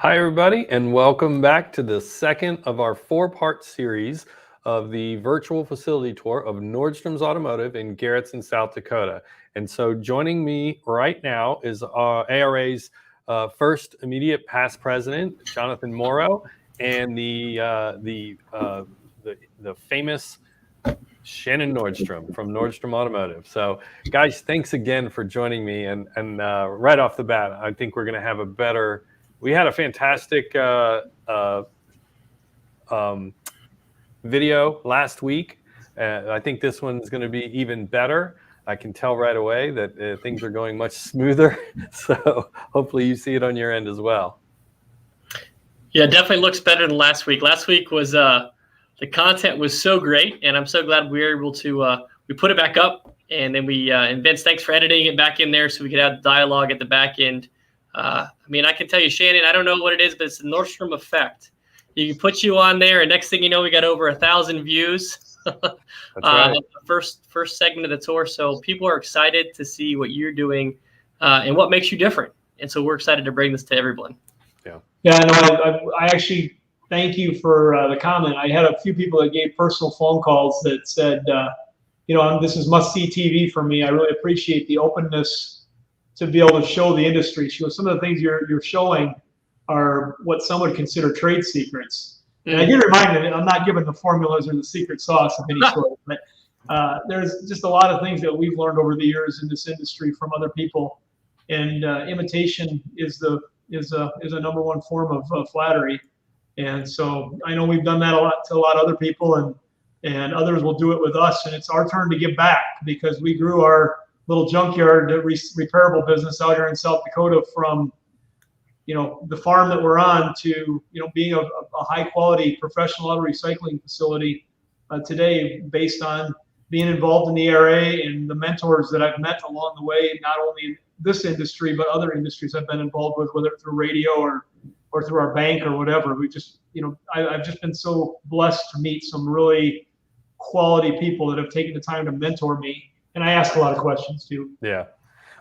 Hi, everybody, and welcome back to the second of our four-part series of the virtual facility tour of Nordstrom's Automotive in Garrettson, South Dakota. And so joining me right now is ARA's first immediate past president, Jonathan Morrow, and the famous Shannon Nordstrom from Nordstrom Automotive. So, guys, thanks again for joining me. And right off the bat, I think we're going to have a better. We had a fantastic video last week. I think this one's going to be even better. I can tell right away that things are going much smoother. So hopefully you see it on your end as well. Yeah, definitely looks better than last week. Last week was the content was so great, and I'm so glad we were able to we put it back up, and then and Vince, thanks for editing it back in there so we could have dialogue at the back end. I mean, I can tell you, Shannon, I don't know what it is, but it's the Nordstrom effect. You can put you on there, and next thing you know, we got over 1,000 views. That's right. First segment of the tour. So people are excited to see what you're doing and what makes you different. And so we're excited to bring this to everyone. Yeah, no, I actually thank you for the comment. I had a few people that gave personal phone calls that said, this is must-see TV for me. I really appreciate the openness to be able to show the industry. Some of the things you're showing are what some would consider trade secrets. And I get reminded, I'm not giving the formulas or the secret sauce of any sort, but there's just a lot of things that we've learned over the years in this industry from other people. And imitation is a number one form of flattery. And so I know we've done that a lot to a lot of other people, and others will do it with us. And it's our turn to give back because we grew our little junkyard repairable business out here in South Dakota from, the farm that we're on to, being a high quality professional auto recycling facility today, based on being involved in the ARA and the mentors that I've met along the way, not only in this industry, but other industries I've been involved with, whether through radio or through our bank or whatever. We just, I've just been so blessed to meet some really quality people that have taken the time to mentor me. And I ask a lot of questions too. Yeah.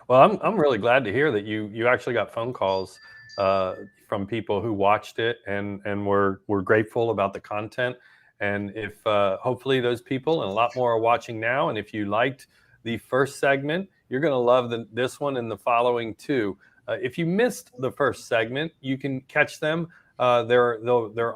Well, I'm really glad to hear that you actually got phone calls from people who watched it and were grateful about the content. And if hopefully those people and a lot more are watching now, and if you liked the first segment, you're going to love this one and the following too. If you missed the first segment, you can catch them. They're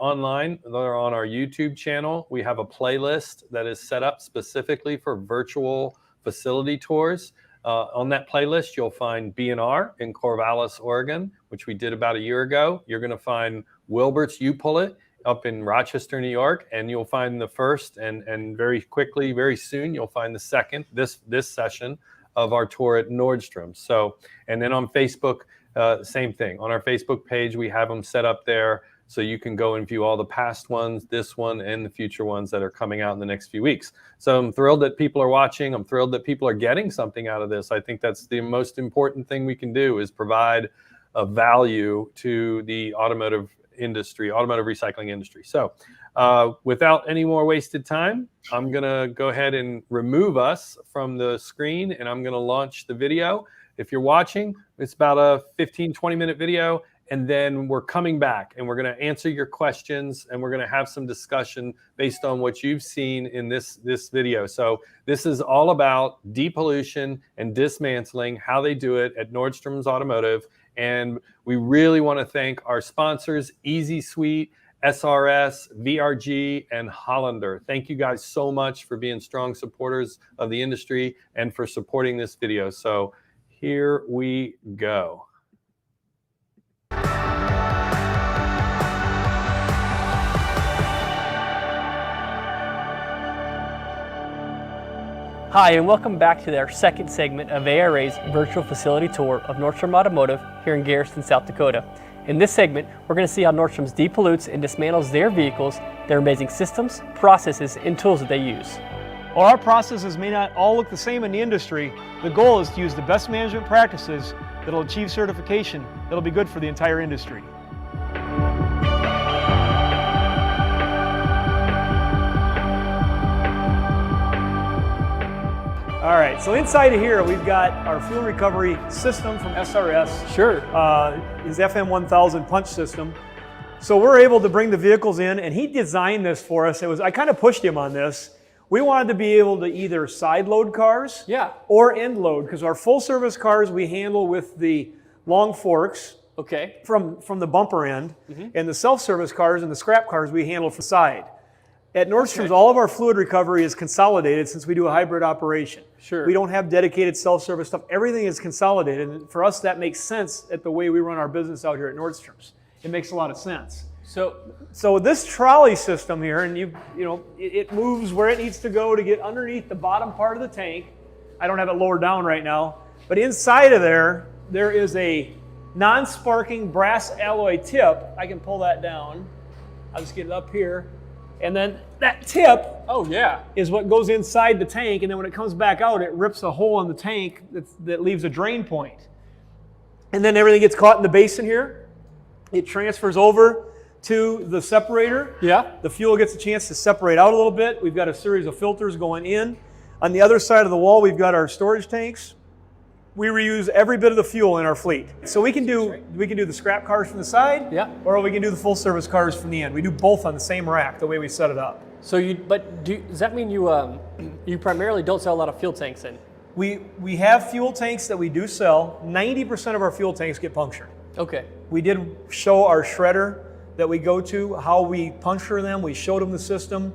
online. They're on our YouTube channel. We have a playlist that is set up specifically for virtual facility tours. On that playlist, you'll find B&R in Corvallis, Oregon, which we did about a year ago. You're going to find Wilbert's You Pull It up in Rochester, New York, and you'll find the first and very quickly, very soon, you'll find the second, this session of our tour at Nordstrom. So, and then on Facebook, same thing. On our Facebook page, we have them set up there so you can go and view all the past ones, this one, and the future ones that are coming out in the next few weeks. So I'm thrilled that people are watching. I'm thrilled that people are getting something out of this. I think that's the most important thing we can do is provide a value to the automotive industry, automotive recycling industry. So without any more wasted time, I'm going to go ahead and remove us from the screen, and I'm going to launch the video. If you're watching, it's about a 15-20 minute video. And then we're coming back and we're going to answer your questions and we're going to have some discussion based on what you've seen in this video. So this is all about depollution and dismantling, how they do it at Nordstrom's Automotive. And we really want to thank our sponsors, Easy Suite, SRS, VRG, and Hollander. Thank you guys so much for being strong supporters of the industry and for supporting this video. So here we go. Hi, and welcome back to our second segment of ARA's virtual facility tour of Nordstrom Automotive here in Garrettson, South Dakota. In this segment, we're going to see how Nordstrom's depollutes and dismantles their vehicles, their amazing systems, processes, and tools that they use. While our processes may not all look the same in the industry, the goal is to use the best management practices that will achieve certification that will be good for the entire industry. All right, so inside of here, we've got our fuel recovery system from SRS. Sure. His FM1000 punch system. So we're able to bring the vehicles in, and he designed this for us. I kind of pushed him on this. We wanted to be able to either side load cars or end load, because our full service cars we handle with the long forks from the bumper end, and the self-service cars and the scrap cars we handle from the side. At Nordstrom's, all of our fluid recovery is consolidated since we do a hybrid operation. Sure. We don't have dedicated self-service stuff. Everything is consolidated, and for us that makes sense at the way we run our business out here at Nordstrom's. It makes a lot of sense. So this trolley system here, and it moves where it needs to go to get underneath the bottom part of the tank. I don't have it lowered down right now, but inside of there is a non-sparking brass alloy tip. I can pull that down. I'll just get it up here. And then that tip is what goes inside the tank, and then when it comes back out, it rips a hole in the tank that leaves a drain point. And then everything gets caught in the basin here. It transfers over to the separator. The fuel gets a chance to separate out a little bit. We've got a series of filters going in. On the other side of the wall, we've got our storage tanks. We reuse every bit of the fuel in our fleet. So we can do the scrap cars from the side, or we can do the full service cars from the end. We do both on the same rack, the way we set it up. So does that mean you primarily don't sell a lot of fuel tanks in? We have fuel tanks that we do sell. 90% of our fuel tanks get punctured. Okay. We did show our shredder that we go to how we puncture them. We showed them the system.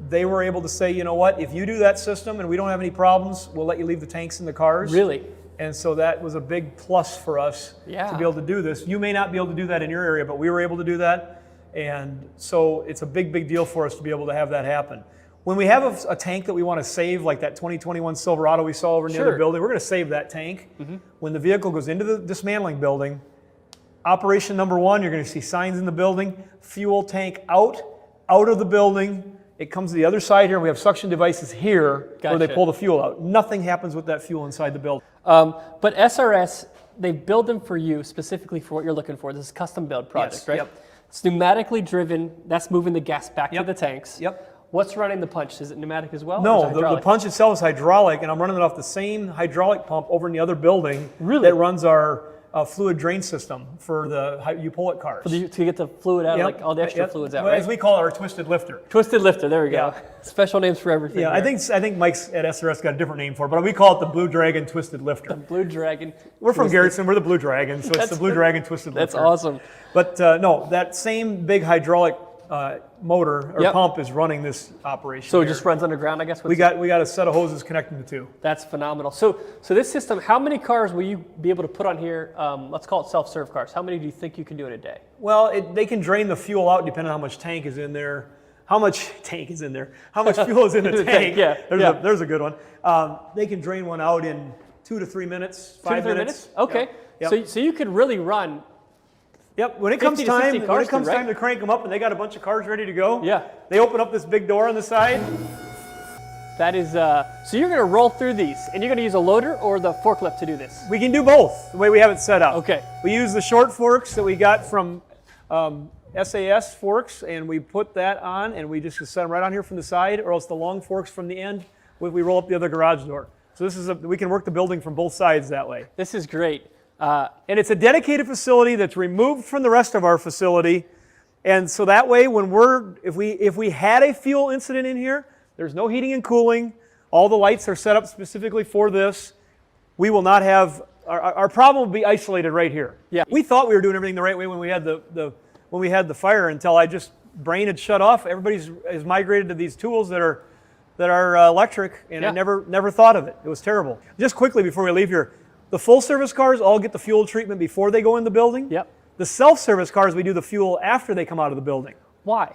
They were able to say, you know what, if you do that system and we don't have any problems, we'll let you leave the tanks in the cars. Really? And so that was a big plus for us to be able to do this. You may not be able to do that in your area, but we were able to do that. And so it's a big, big deal for us to be able to have that happen. When we have a tank that we want to save, like that 2021 Silverado we saw over in the other building, we're going to save that tank. When the vehicle goes into the dismantling building, operation number one, you're going to see signs in the building, fuel tank out of the building. It comes to the other side here, and we have suction devices here where they pull the fuel out. Nothing happens with that fuel inside the building. But SRS, they build them for you specifically for what you're looking for. This is custom build project, right? It's pneumatically driven. That's moving the gas back to the tanks. What's running the punch? Is it pneumatic as well? No, the punch itself is hydraulic, and I'm running it off the same hydraulic pump over in the other building that runs our fluid drain system for the Depolluting cars. To get the fluid out, like all the extra fluids out, right? As we call it, our twisted lifter. Twisted lifter, there we go. Special names for everything. Yeah, I think Mike's at SRS got a different name for it, but we call it the Blue Dragon Twisted Lifter. The Blue Dragon. We're from Garrettson, we're the Blue Dragon, so it's the Blue Dragon Twisted Lifter. That's awesome. But no, that same big hydraulic motor or pump is running this operation. So it just runs underground, I guess? We got a set of hoses connecting the two. That's phenomenal. So this system, how many cars will you be able to put on here? Let's call it self-serve cars. How many do you think you can do in a day? Well, they can drain the fuel out depending on how much tank is in there. How much fuel is in the tank? There's a good one. They can drain one out in 2 to 3 minutes, 5 minutes. Okay. So you could really run. When it comes time to crank them up and they got a bunch of cars ready to go, they open up this big door on the side. That is, so you're going to roll through these, and you're going to use a loader or the forklift to do this? We can do both, the way we have it set up. Okay. We use the short forks that we got from SAS forks, and we put that on, and we just set them right on here from the side, or else the long forks from the end, we roll up the other garage door. So we can work the building from both sides that way. This is great. And it's a dedicated facility that's removed from the rest of our facility. And so that way, if we had a fuel incident in here, there's no heating and cooling. All the lights are set up specifically for this. We will not have, our problem will be isolated right here. We thought we were doing everything the right way when we had the fire until brain had shut off. Everybody's has migrated to these tools that are electric, and I never thought of it. It was terrible. Just quickly before we leave here, the full service cars all get the fuel treatment before they go in the building. The self-service cars, we do the fuel after they come out of the building. Why?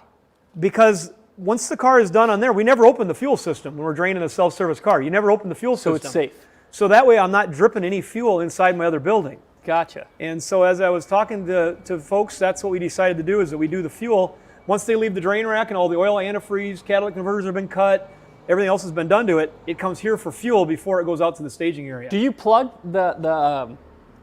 Because once the car is done on there, we never open the fuel system when we're draining a self-service car. You never open the fuel system. So it's safe. So that way I'm not dripping any fuel inside my other building. Gotcha. And so as I was talking to folks, that's what we decided to do, is that we do the fuel. Once they leave the drain rack and all the oil antifreeze, catalytic converters have been cut, everything else has been done to it, it comes here for fuel before it goes out to the staging area. Do you plug the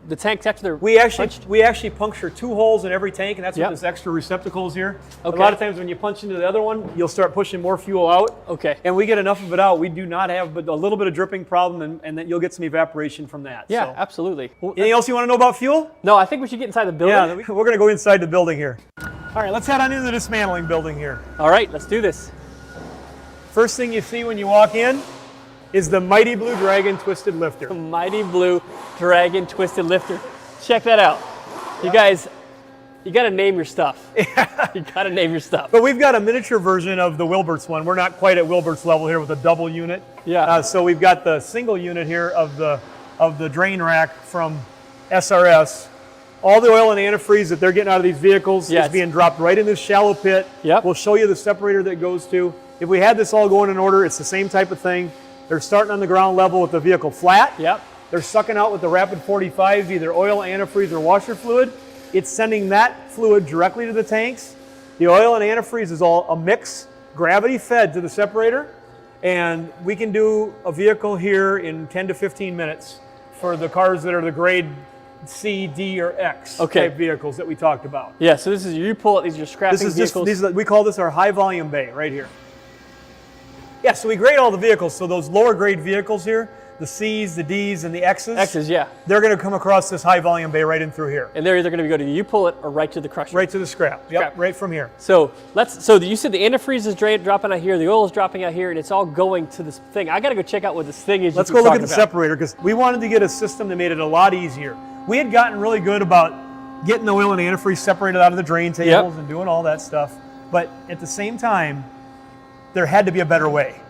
the tanks after they're We punched? actually puncture 2 holes in every tank, and that's Yep. what this extra receptacle is here. Okay. A lot of times when you punch into the other one, you'll start pushing more fuel out. Okay. And we get enough of it out. We do not have but a little bit of dripping problem, and then you'll get some evaporation from that. Yeah, So. absolutely. Well, Anything else you want to know about fuel? no, I think we should get inside the building. Yeah, we're going to go inside the building here. All right, let's head on into the dismantling building here. All right, let's do this. First thing you see when you walk in is the Mighty Blue Dragon Twisted Lifter. The Mighty Blue Dragon Twisted Lifter. Check that out. You guys, you got to name your stuff. You got to name your stuff. But we've got a miniature version of the Wilbert's one. We're not quite at Wilbert's level here with a double unit. Yeah. So we've got the single unit here of the drain rack from SRS. All the oil and antifreeze that they're getting out of these vehicles Yes. is being dropped right in this shallow pit. Yep. We'll show you the separator that it goes to. If we had this all going in order, it's the same type of thing. They're starting on the ground level with the vehicle flat. Yep. They're sucking out with the Rapid 45s, either oil, antifreeze, or washer fluid. It's sending that fluid directly to the tanks. The oil and antifreeze is all a mix, gravity fed to the separator. And we can do a vehicle here in 10 to 15 minutes for the cars that are the grade C, D, or X type vehicles that we talked about. Yeah, so this is, you pull it, these are your scrapping This is vehicles. we call this our high volume bay right here. Yeah, so we grade all the vehicles. So those lower grade vehicles here, the C's, the D's, and the X's. X's, yeah. They're going to come across this high volume bay right in through here. And they're either going to go to you pull it or right to the crusher. Right to the scrap. Yep, right from here. So you said the antifreeze is dropping out here, the oil is dropping out here, and it's all going to this thing. I got to go check out what this thing is. Let's go look at the separator, because we wanted to get a system that made it a lot easier. We had gotten really good about getting the oil and antifreeze separated out of the drain tables and doing all that stuff. But at the same time, there had to be a better way.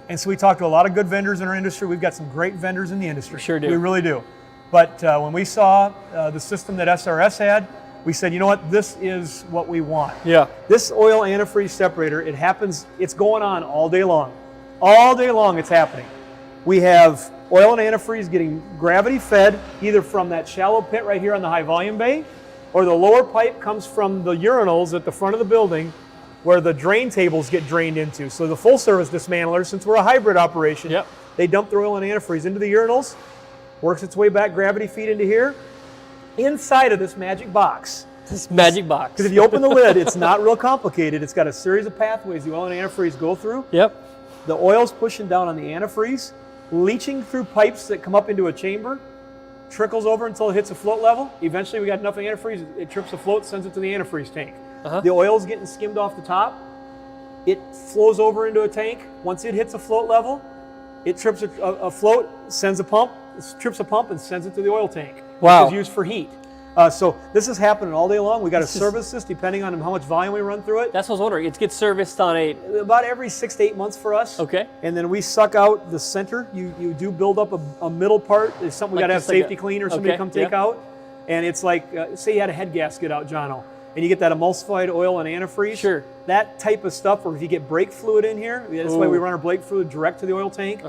And so we talked to a lot of good vendors in our industry. We've got some great vendors in the industry. We sure do. We really do. But when we saw the system that SRS had, we said, you know what, this is what we want. Yeah. This oil antifreeze separator, it's going on all day long. All day long it's happening. We have oil and antifreeze getting gravity fed either from that shallow pit right here on the high volume bay, or the lower pipe comes from the urinals at the front of the building where the drain tables get drained into. So the full service dismantler, since we're a hybrid operation, they dump their oil and antifreeze into the urinals, works its way back, gravity feed into here, inside of this magic box. This magic box. Because if you open the lid, it's not real complicated. It's got a series of pathways the oil and antifreeze go through. Yep. The oil's pushing down on the antifreeze, leaching through pipes that come up into a chamber, trickles over until it hits a float level. Eventually we got enough antifreeze, it trips a float, sends it to the antifreeze tank. The oil's getting skimmed off the top. It flows over into a tank. Once it hits a float level, it trips a float, sends a pump, trips a pump and sends it to the oil tank. Wow. Which is used for heat. So this is happening all day long. We got to service this depending on how much volume we run through it. That's what I was wondering. It gets serviced on about every 6 to 8 months for us. Okay. And then we suck out the center. You do build up a middle part. There's something we got to have safety clean or somebody come take out. And it's like, say you had a head gasket out, Jono, and you get that emulsified oil and antifreeze. Sure. That type of stuff, or if you get brake fluid in here, that's why we run our brake fluid direct to the oil tank.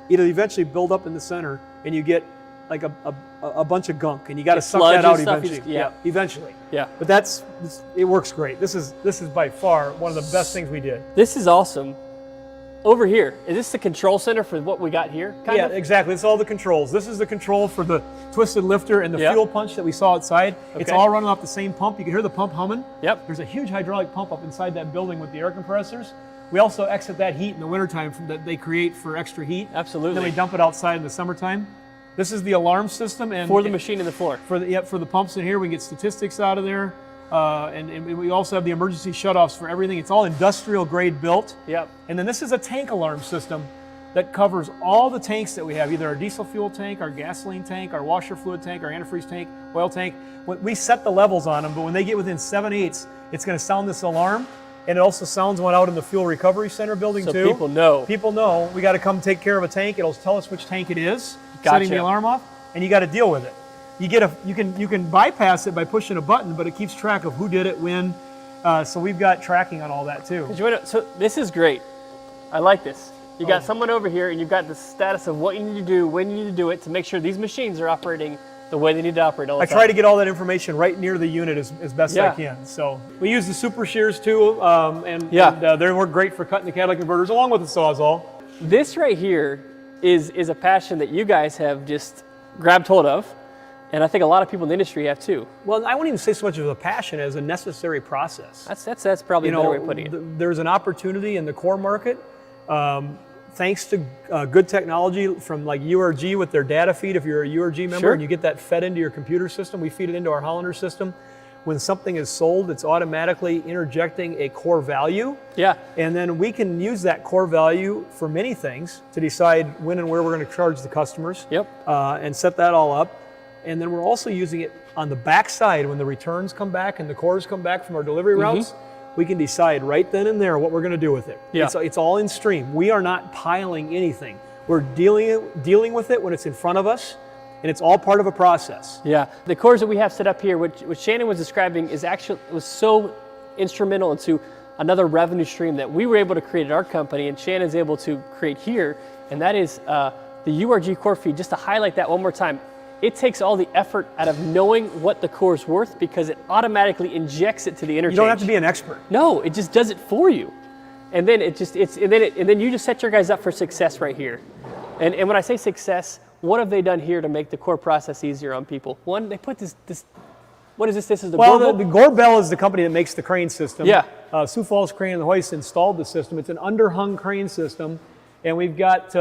It'll eventually build up in the center, and you get like a bunch of gunk, and you got to suck that out eventually. Eventually. Yeah. But it works great. This is by far one of the best things we did. This is awesome. Over here, is this the control center for what we got here? Kind of? Exactly. It's all the controls. This is the control for the twisted lifter and the fuel punch that we saw outside. It's all running off the same pump. You can hear the pump humming. Yep. There's a huge hydraulic pump up inside that building with the air compressors. We also exit that heat in the wintertime that they create for extra heat. Absolutely. Then we dump it outside in the summertime. This is the alarm system. And for the machine in the floor. For the pumps in here, we get statistics out of there. And we also have the emergency shutoffs for everything. It's all industrial grade built. Yep. And then this is a tank alarm system that covers all the tanks that we have, either our diesel fuel tank, our gasoline tank, our washer fluid tank, our antifreeze tank, oil tank. We set the levels on them, but when they get within 7/8, it's going to sound this alarm. And it also sounds one out in the fuel recovery center building too. So people know. People know we got to come take care of a tank. It'll tell us which tank it is, Gotcha. setting the alarm off, and you got to deal with it. You can bypass it by pushing a button, but it keeps track of who did it, when. So we've got tracking on all that too. So this is great. I like this. You got someone over here, and you've got the status of what you need to do, when you need to do it, to make sure these machines are operating the way they need to operate all the time. I try to get all that information right near the unit as best I can. So we use the super shears too, and they work great for cutting the catalytic converters along with the Sawzall. This right here is a passion that you guys have just grabbed hold of. And I think a lot of people in the industry have too. Well, I wouldn't even say so much of a passion as a necessary process. That's probably a better way of putting it. There's an opportunity in the core market, thanks to good technology from like URG with their data feed. If you're a URG member and you get that fed into your computer system, we feed it into our Hollander system. When something is sold, it's automatically interjecting a core value. Yeah. And then we can use that core value for many things to decide when and where we're going to charge the customers. Yep. And set that all up. And then we're also using it on the back side when the returns come back and the cores come back from our delivery routes. We can decide right then and there what we're going to do with it. Yeah. It's all in stream. We are not piling anything. We're dealing with it when it's in front of us, and it's all part of a process. Yeah, the cores that we have set up here, what Shannon was describing, was so instrumental into another revenue stream that we were able to create at our company, and Shannon's able to create here, and that is the URG core feed. Just to highlight that one more time, it takes all the effort out of knowing what the core is worth because it automatically injects it to the interchange. You don't have to be an expert. No, it just does it for you, and then and then you just set your guys up for success right here. And when I say success, what have they done here to make the core process easier on people? One, they put this what is this? This is the Well, the Gorbel is the company that makes the crane system. Yeah. Sioux Falls Crane and the Hoist installed the system. It's an underhung crane system, and we've got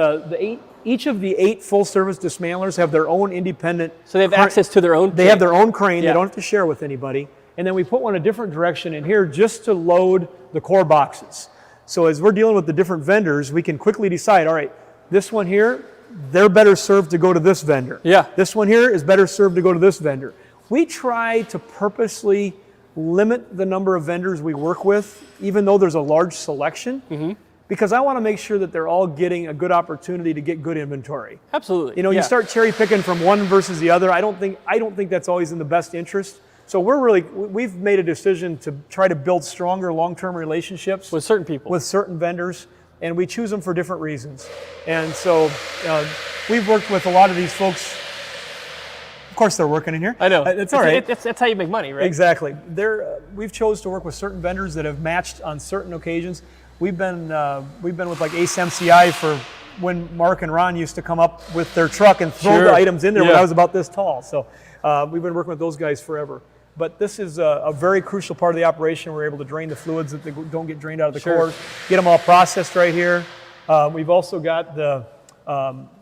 each of the 8 full-service dismantlers have their own independent. So they have access to their own. They have their own crane. Yeah. They don't have to share with anybody. And then we put one a different direction in here just to load the core boxes. So as we're dealing with the different vendors, we can quickly decide, all right, this one here, they're better served to go to this vendor. Yeah. This one here is better served to go to this vendor. We try to purposely limit the number of vendors we work with, even though there's a large selection, because I want to make sure that they're all getting a good opportunity to get good inventory. Absolutely. You know, you start cherry picking from one versus the other. I don't think that's always in the best interest. So we've made a decision to try to build stronger long-term relationships with certain people, with certain vendors, and we choose them for different reasons. And so we've worked with a lot of these folks. Of course, they're working in here. I know. It's all right. That's how you make money, right? Exactly. We've chose to work with certain vendors that have matched on certain occasions. We've been with like Ace MCI for when Mark and Ron used to come up with their truck and throw the items in there when I was about this tall. So we've been working with those guys forever. But this is a very crucial part of the operation. We're able to drain the fluids that they don't get drained out of the cores, get them all processed right here. We've also got the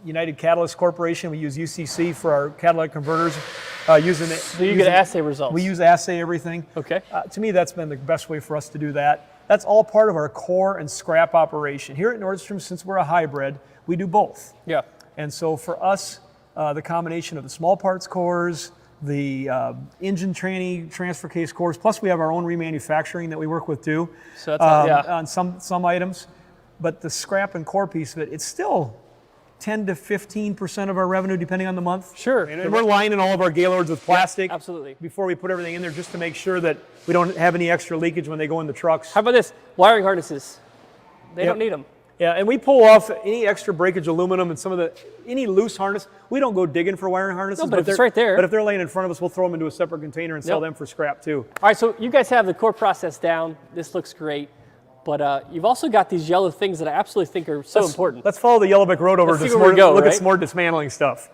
United Catalyst Corporation. We use UCC for our catalytic converters. So you get assay results. We use assay everything. Okay. To me, that's been the best way for us to do that. That's all part of our core and scrap operation. Here at Nordstrom, since we're a hybrid, we do both. Yeah. And so for us, the combination of the small parts cores, the engine tranny transfer case cores, plus we have our own remanufacturing that we work with too, so that's on some items. But the scrap and core piece of it, it's still 10 to 15% of our revenue, depending on the month. Sure. And we're lining all of our Gaylords with plastic. Yeah, absolutely. Before we put everything in there, just to make sure that we don't have any extra leakage when they go in the trucks. How about this? Wiring harnesses. They don't need them. Yeah, and we pull off any extra breakage aluminum and any loose harness. We don't go digging for wiring harnesses. No, but if it's right there. But if they're laying in front of us, we'll throw them into a separate container and sell them for scrap too. All right, so you guys have the core process down. This looks great. But you've also got these yellow things that I absolutely think are so important. Let's follow the yellow brick road over to look at some more dismantling stuff.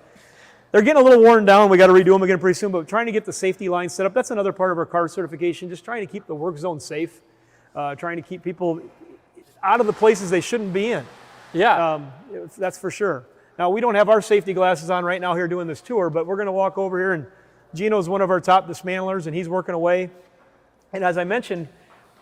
They're getting a little worn down. We got to redo them again pretty soon, but trying to get the safety line set up. That's another part of our car certification, just trying to keep the work zone safe, trying to keep people out of the places they shouldn't be in. Yeah. That's for sure. Now, we don't have our safety glasses on right now here doing this tour, but we're going to walk over here, and Gino's one of our top dismantlers, and he's working away. And as I mentioned,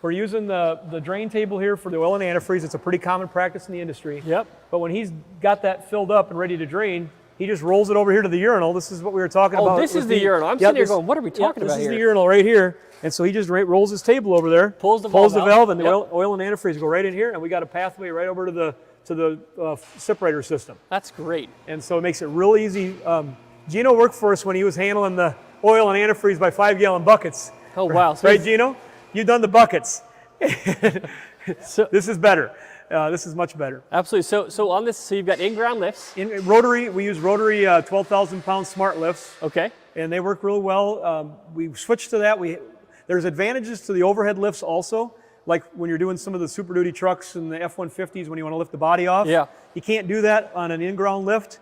we're using the drain table here for the oil and antifreeze. It's a pretty common practice in the industry. Yep. But when he's got that filled up and ready to drain, he just rolls it over here to the urinal. This is what we were talking about. Oh, this is the urinal. I'm sitting here going, what are we talking about here? This is the urinal right here. And so he just rolls his table over there, pulls the valve, and the oil and antifreeze go right in here, and we got a pathway right over to the separator system. That's great. And so it makes it real easy. Gino worked for us when he was handling the oil and antifreeze by 5-gallon buckets. Oh, wow. So right, Gino? You've done the buckets. So, this is better. This is much better. Absolutely. So on this, so you've got in-ground lifts. Rotary, we use rotary 12,000-pound smart lifts. Okay. And they work real well. We switched to that. There's advantages to the overhead lifts also, like when you're doing some of the Super Duty trucks and the F-150s when you want to lift the body off. Yeah. You can't do that on an in-ground lift.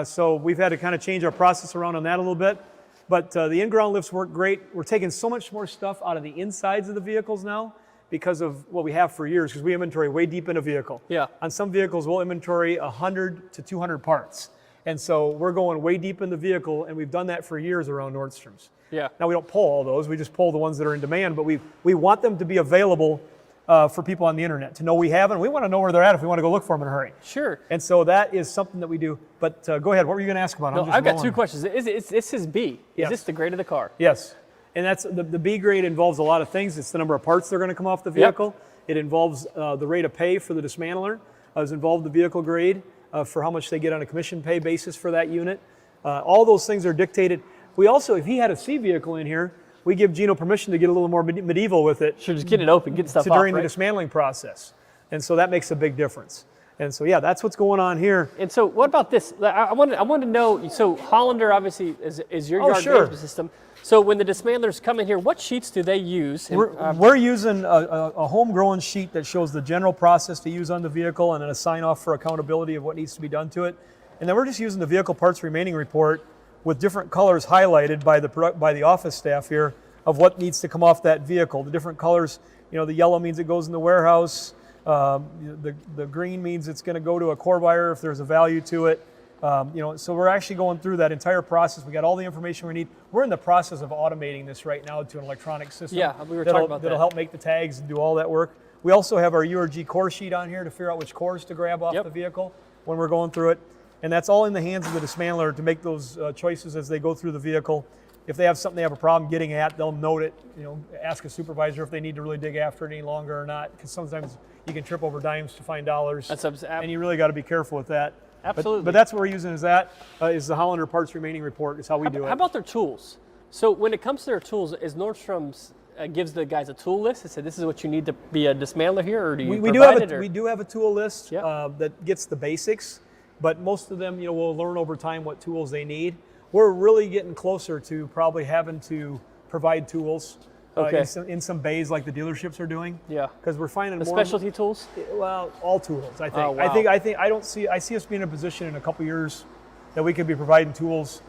So we've had to kind of change our process around on that a little bit. But the in-ground lifts work great. We're taking so much more stuff out of the insides of the vehicles now because of what we have for years, because we inventory way deep in a vehicle. Yeah. On some vehicles, we'll inventory 100 to 200 parts. And so we're going way deep in the vehicle, and we've done that for years around Nordstrom's. Yeah. Now, we don't pull all those. We just pull the ones that are in demand, but we want them to be available for people on the internet to know we have them. We want to know where they're at if we want to go look for them in a hurry. Sure. And so that is something that we do. But go ahead. What were you going to ask about? No, I've got two questions. This is B. Yes. Is this the grade of the car? Yes. And that's the B grade involves a lot of things. It's the number of parts that are going to come off the vehicle. It involves the rate of pay for the dismantler. It's involved the vehicle grade for how much they get on a commission pay basis for that unit. All those things are dictated. We also, if he had a C vehicle in here, we give Gino permission to get a little more medieval with it. Sure, just get it open, get stuff off, during right? the dismantling process. And so that makes a big difference. And so, yeah, that's what's going on here. And so what about this? I wanted to know, so Hollander obviously is your yard sure. management system. So when the dismantlers come in here, what sheets do they use? And, We're using a homegrown sheet that shows the general process to use on the vehicle and then a sign-off for accountability of what needs to be done to it. And then we're just using the vehicle parts remaining report with different colors highlighted by the office staff here of what needs to come off that vehicle. The different colors, the yellow means it goes in the warehouse. The green means it's going to go to a core buyer if there's a value to it. So we're actually going through that entire process. We got all the information we need. We're in the process of automating this right now to an electronic system. Yeah, we were talking about that. That'll help make the tags and do all that work. We also have our URG core sheet on here to figure out which cores to grab off the vehicle when we're going through it. And that's all in the hands of the dismantler to make those choices as they go through the vehicle. If they have something they have a problem getting at, they'll note it, ask a supervisor if they need to really dig after it any longer or not, because sometimes you can trip over dimes to find dollars. And you really got to be careful with that. Absolutely. But that's what we're using is the Hollander parts remaining report is how we do it. How about their tools? So when it comes to their tools, is Nordstrom's gives the guys a tool list? It said this is what you need to be a dismantler here, or do you provide it? We do have a tool list that gets the basics, but most of them will learn over time what tools they need. We're really getting closer to probably having to provide tools in some bays like the dealerships are doing. Yeah. Because we're finding the more specialty tools. Well, all tools. I think. Oh, wow. I see us being in a position in a couple years that we could be providing tools.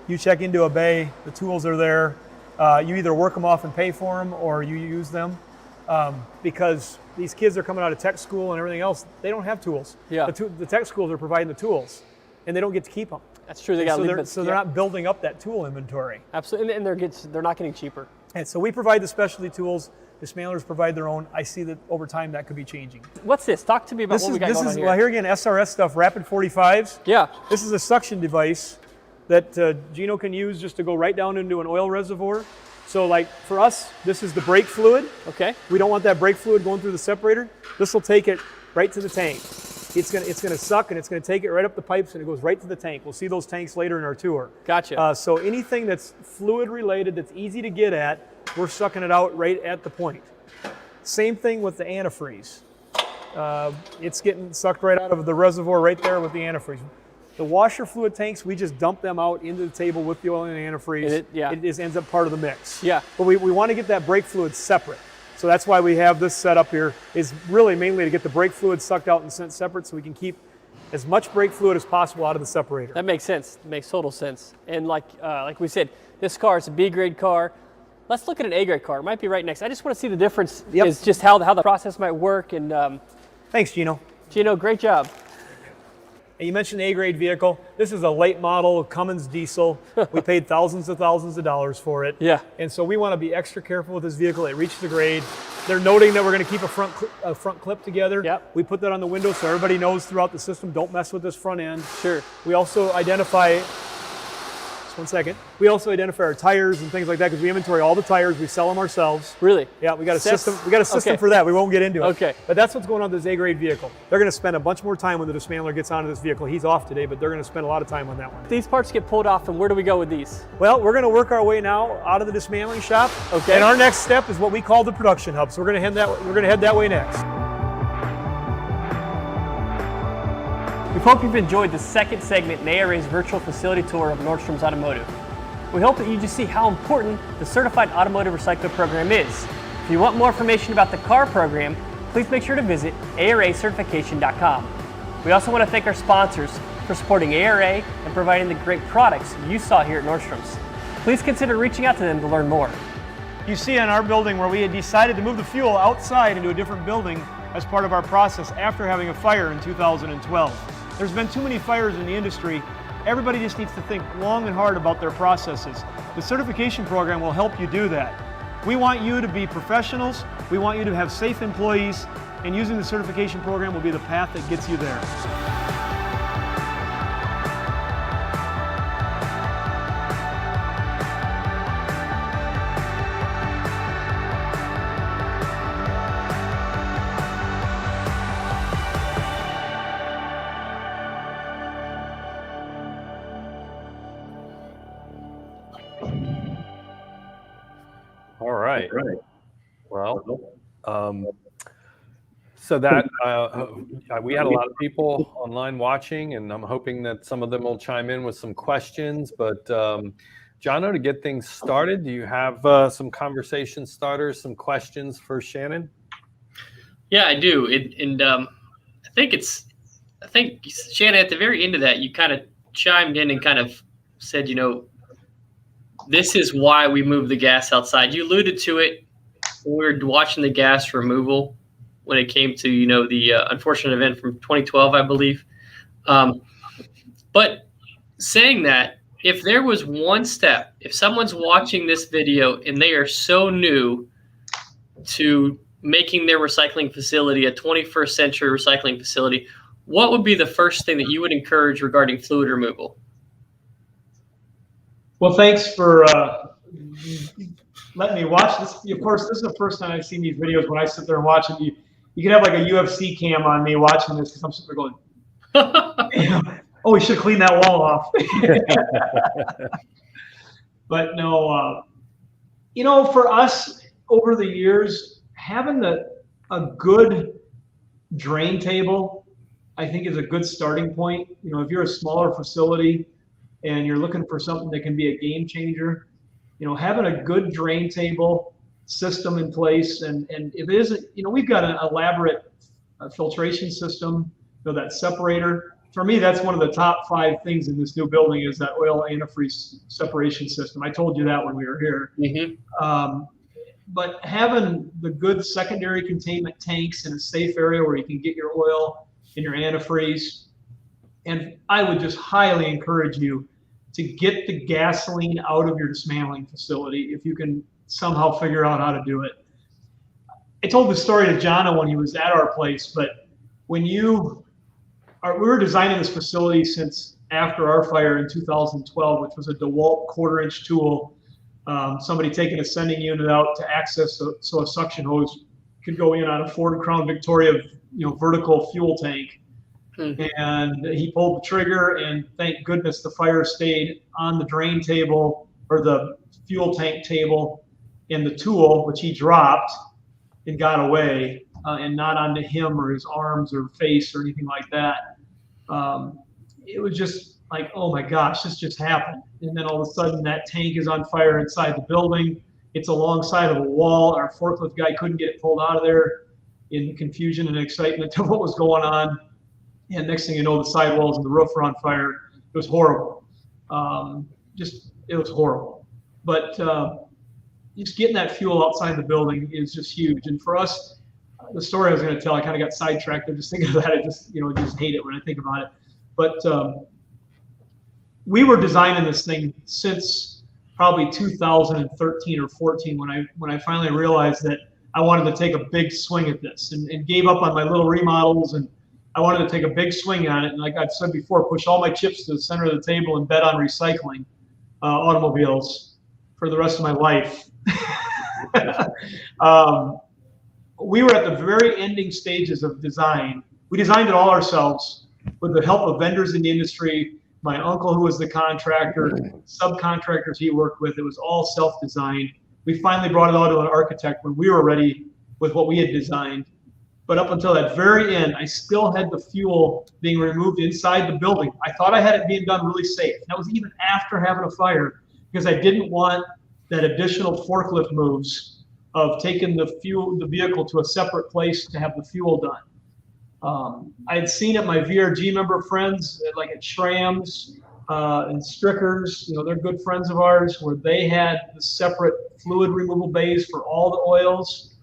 You check into a bay, the tools are there. You either work them off and pay for them, or you use them. Because these kids are coming out of tech school and everything else, they don't have tools. Yeah. The tech schools are providing the tools, and they don't get to keep them. That's true. They got so they're not building up that tool inventory. Absolutely, and they're not getting cheaper. And so we provide the specialty tools. Dismantlers provide their own. I see that over time that could be changing. What's this? Talk to me about what we got going on here. Well, here again, SRS stuff, Rapid 45s. Yeah. This is a suction device that Gino can use just to go right down into an oil reservoir. So like for us, this is the brake fluid. Okay. We don't want that brake fluid going through the separator. This will take it right to the tank. It's gonna suck, and it's gonna take it right up the pipes, and it goes right to the tank. We'll see those tanks later in our tour. Gotcha. So anything that's fluid related, that's easy to get at, we're sucking it out right at the point. Same thing with the antifreeze. It's getting sucked right out of the reservoir right there with the antifreeze. The washer fluid tanks, we just dump them out into the table with the oil and antifreeze. It just ends up part of the mix. Yeah. But we want to get that brake fluid separate. So that's why we have this set up here, is really mainly to get the brake fluid sucked out and sent separate so we can keep as much brake fluid as possible out of the separator. That makes sense. It makes total sense. And like we said, this car is a B grade car. Let's look at an A grade car. It might be right next. I just want to see the difference. Is just how the process might work. And thanks, Gino. Gino, great job. And you mentioned A grade vehicle. This is a late model Cummins diesel. We paid thousands of dollars for it. Yeah. And so we want to be extra careful with this vehicle. It reached the grade. They're noting that we're going to keep a front clip together. Yep. We put that on the window so everybody knows throughout the system, don't mess with this front end. Sure. We also identify, just one second. We also identify our tires and things like that because we inventory all the tires. We sell them ourselves. Really? Yeah, we got a system. We got a system for that. We won't get into it. Okay. But that's what's going on with this A-grade vehicle. They're going to spend a bunch more time when the dismantler gets onto this vehicle. He's off today, but they're going to spend a lot of time on that one. These parts get pulled off, and where do we go with these? Well, we're going to work our way now out of the dismantling shop. Okay. And our next step is what we call the production hub. So we're going to head that way next. We hope you've enjoyed the second segment in ARA's virtual facility tour of Nordstrom's Automotive. We hope that you just see how important the Certified Automotive Recycler program is. If you want more information about the CAR program, please make sure to visit aracertification.com. We also want to thank our sponsors for supporting ARA and providing the great products you saw here at Nordstrom's. please consider reaching out to them to learn more. You see on our building where we had decided to move the fuel outside into a different building as part of our process after having a fire in 2012. There's been too many fires in the industry. Everybody just needs to think long and hard about their processes. The certification program will help you do that. We want you to be professionals, we want you to have safe employees, and using the certification program will be the path that gets you there. All right. Well, so that we had a lot of people online watching, and I'm hoping that some of them will chime in with some questions. But Jono, to get things started, do you have some conversation starters, some questions for Shannon? Yeah, I do. I think Shannon, at the very end of that, you kind of chimed in and kind of said, this is why we move the gas outside. You alluded to it when we were watching the gas removal when it came to, the unfortunate event from 2012, I believe. But saying that, if there was one step, if someone's watching this video and they are so new to making their recycling facility a 21st century recycling facility, what would be the first thing that you would encourage regarding fluid removal? Well, thanks for letting me watch this. Of course, this is the first time I've seen these videos. When I sit there and watch it, you can have like a UFC cam on me watching this because I'm sitting there going, oh, we should clean that wall off. But no, for us over the years, having a good drain table, I think, is a good starting point. If you're a smaller facility and you're looking for something that can be a game changer, having a good drain table system in place, and if it isn't, we've got an elaborate filtration system, that separator. For me, that's one of the top 5 things in this new building is that oil antifreeze separation system. I told you that when we were here. Mm-hmm. But having the good secondary containment tanks in a safe area where you can get your oil and your antifreeze. And I would just highly encourage you to get the gasoline out of your dismantling facility if you can somehow figure out how to do it. I told the story to Jono when he was at our place, but when we were designing this facility since after our fire in 2012, which was a DeWalt 1/4-inch tool. Somebody taking a sending unit out to access so a suction hose could go in on a Ford Crown Victoria, vertical fuel tank. Mm-hmm. And he pulled the trigger, and thank goodness the fire stayed on the drain table or the fuel tank table, and the tool, which he dropped and got away, and not onto him or his arms or face or anything like that. It was just like, oh my gosh, this just happened. And then all of a sudden that tank is on fire inside the building. It's alongside of a wall. Our forklift guy couldn't get it pulled out of there in confusion and excitement to what was going on. And next thing you know, the sidewalls and the roof are on fire. It was horrible. It was horrible. But just getting that fuel outside the building is just huge. And for us, the story I was going to tell, I kind of got sidetracked. I'm just thinking of that. I just hate it when I think about it. But we were designing this thing since probably 2013 or 14 when I finally realized that I wanted to take a big swing at this and gave up on my little remodels, and I wanted to take a big swing on it. And like I've said before, push all my chips to the center of the table and bet on recycling automobiles for the rest of my life. We were at the very ending stages of design. We designed it all ourselves with the help of vendors in the industry, my uncle who was the contractor, subcontractors he worked with. It was all self-designed. We finally brought it all to an architect when we were ready with what we had designed. But up until that very end, I still had the fuel being removed inside the building. I thought I had it being done really safe. That was even after having a fire, because I didn't want that additional forklift moves of taking the vehicle to a separate place to have the fuel done. I had seen at my VRG member friends, like at Schramm's, and Strickers, they're good friends of ours, where they had the separate fluid removal bays for all the oils.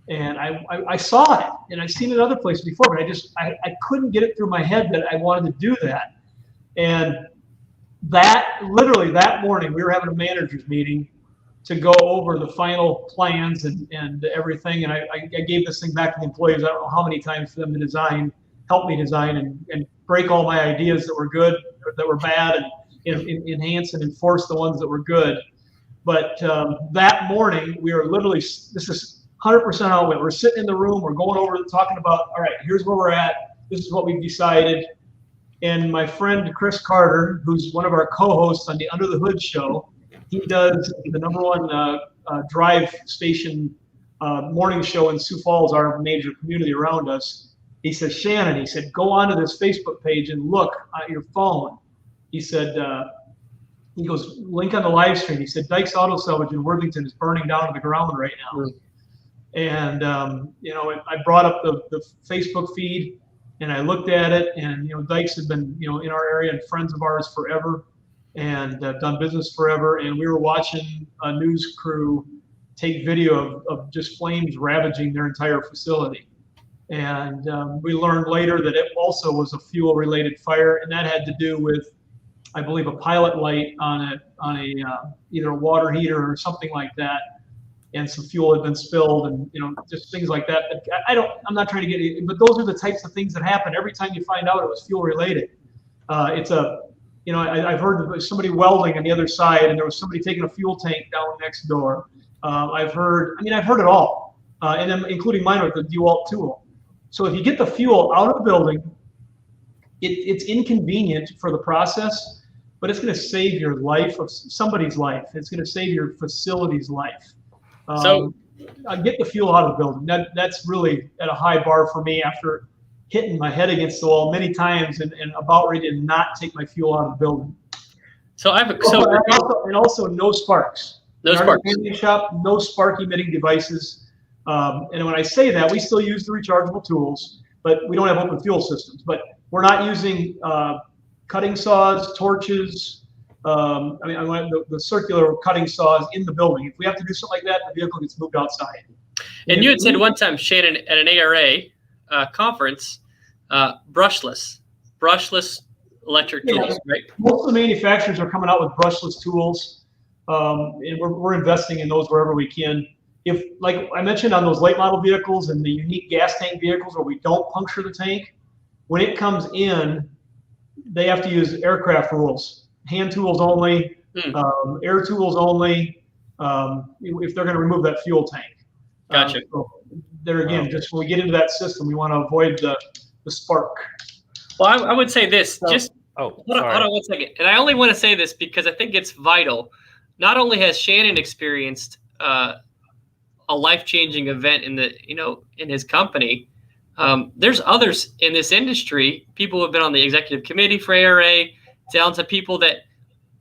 And I saw it, and I've seen it other places before, but I couldn't get it through my head that I wanted to do that. And literally that morning, we were having a manager's meeting to go over the final plans and everything. And I gave this thing back to the employees, I don't know how many times, for them to help me design and break all my ideas that were good or that were bad, and enhance and enforce the ones that were good. But that morning, we were literally, this is 100% how it went. We're sitting in the room, we're going over, talking about, all right, here's where we're at, this is what we've decided. And my friend Chris Carter, who's one of our co-hosts on the Under the Hood show, he does the #1 drive station morning show in Sioux Falls, our major community around us. He said, Shannon, he said, go onto this Facebook page and look at your phone. He said, he goes, link on the live stream. He said, Dykes Auto Salvage in Worthington is burning down to the ground right now. And, I brought up the Facebook feed, and I looked at it, and, Dykes had been, in our area and friends of ours forever, and done business forever. And we were watching a news crew take video of just flames ravaging their entire facility. And we learned later that it also was a fuel-related fire, and that had to do with, I believe, a pilot light on either a water heater or something like that. And some fuel had been spilled, and just things like that. I'm not trying to get, but those are the types of things that happen every time you find out it was fuel related. I've heard somebody welding on the other side, and there was somebody taking a fuel tank down next door. I've heard it all, and then including mine with the DeWalt tool. So if you get the fuel out of the building, it's inconvenient for the process, but it's going to save your life, of somebody's life. It's going to save your facility's life. So get the fuel out of the building. That's really at a high bar for me after hitting my head against the wall many times and about ready to not take my fuel out of the building. So also no sparks. No sparks. In our shop, no spark emitting devices. And when I say that, we still use the rechargeable tools, but we don't have open fuel systems. But we're not using cutting saws, torches. I want the circular cutting saws in the building. If we have to do something like that, the vehicle gets moved outside. And you had said one time, Shannon, at an ARA conference, brushless electric tools, right? Most of the manufacturers are coming out with brushless tools, and we're investing in those wherever we can. If, like I mentioned, on those late model vehicles and the unique gas tank vehicles where we don't puncture the tank, when it comes in, they have to use aircraft rules. Hand tools only, air tools only, if they're going to remove that fuel tank. Gotcha. So there again, just when we get into that system, we want to avoid the spark. Well, I would say this. Hold on 1 second. And I only want to say this because I think it's vital. Not only has Shannon experienced a life-changing event in his company, there's others in this industry, people who have been on the executive committee for ARA, down to people that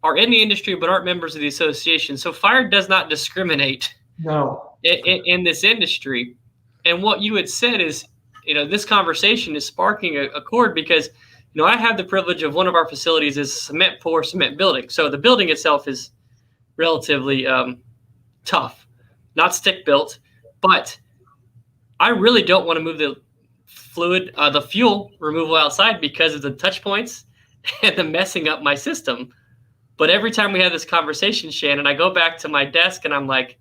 are in the industry but aren't members of the association. So fire does not discriminate in this industry. And what you had said is, this conversation is sparking a chord because, I have the privilege of one of our facilities is cement pour cement building. So the building itself is relatively tough, not stick built, but I really don't want to move the fuel removal outside because of the touch points and the messing up my system. But every time we have this conversation, Shannon, I go back to my desk and I'm like,